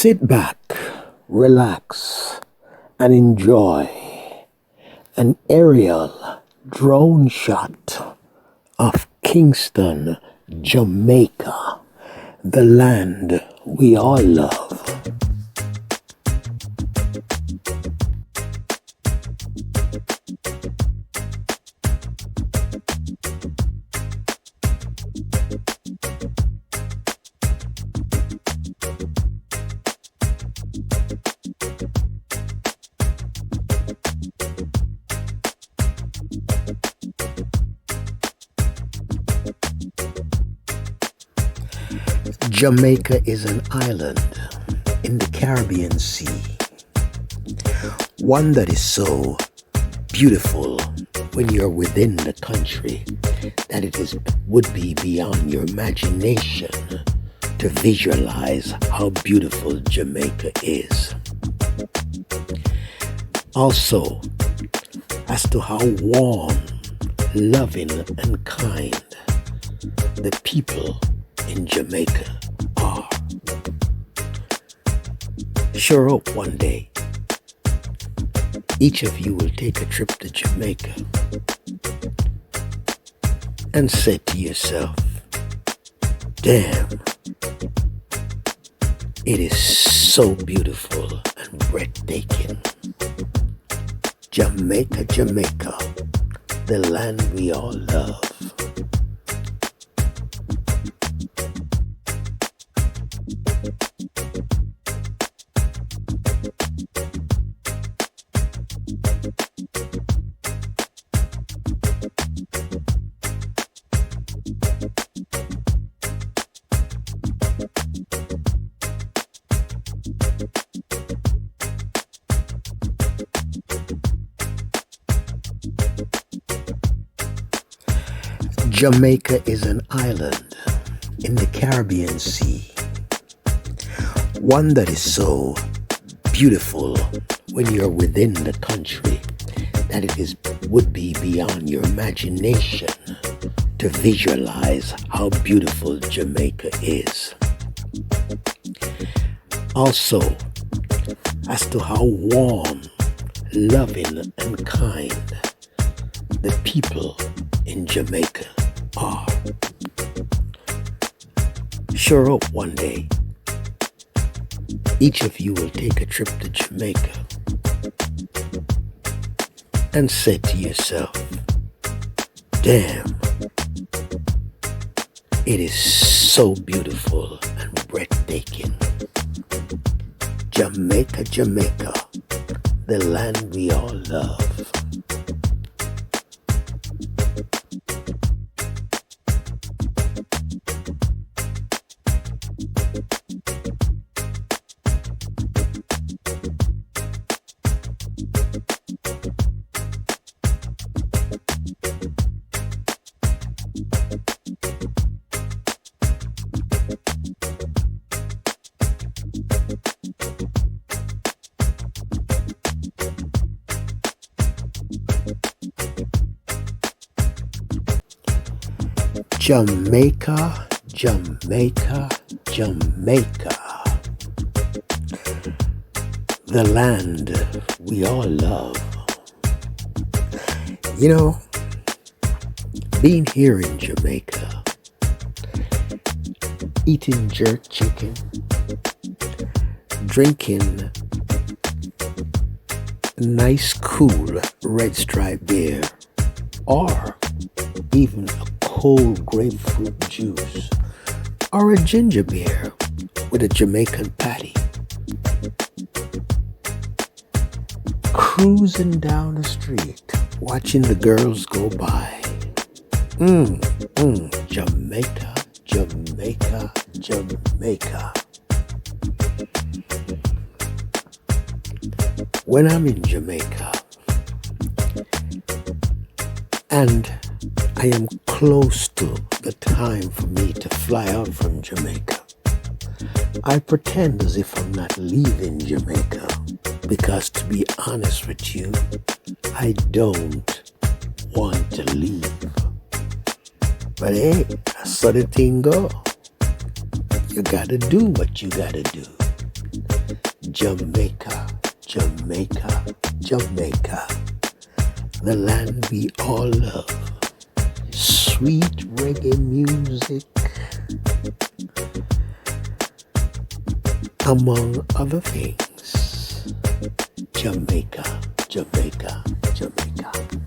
Sit back, relax, and enjoy an aerial drone shot of Kingston, Jamaica, the land we all love. Jamaica is an island in the Caribbean Sea, one that is so beautiful when you're within the country that would be beyond your imagination to visualize how beautiful Jamaica is. Also, as to how warm, loving, and kind the people in Jamaica are. Sure hope one day each of you will take a trip to Jamaica and say to yourself, damn, it is so beautiful and breathtaking. Jamaica, Jamaica, the land we all love. Jamaica is an island in the Caribbean Sea, one that is so beautiful when you're within the country that would be beyond your imagination to visualize how beautiful Jamaica is. Also, as to how warm, loving, and kind the people in Jamaica are. Sure hope one day each of you will take a trip to Jamaica and say to yourself, damn, it is so beautiful and breathtaking. Jamaica, Jamaica, the land we all love. Jamaica, Jamaica, Jamaica, the land we all love. You know, being here in Jamaica, eating jerk chicken, drinking nice cool red stripe beer, or even a cold grapefruit juice, or a ginger beer with a Jamaican patty. Cruising down the street, watching the girls go by. Jamaica, Jamaica, Jamaica. When I'm in Jamaica and I am close to the time for me to fly out from Jamaica, I pretend as if I'm not leaving Jamaica, because to be honest with you, I don't want to leave. But hey, that's how the thing go. You gotta do what you gotta do. Jamaica, Jamaica, Jamaica, the land we all love. Sweet reggae music, among other things. Jamaica, Jamaica, Jamaica.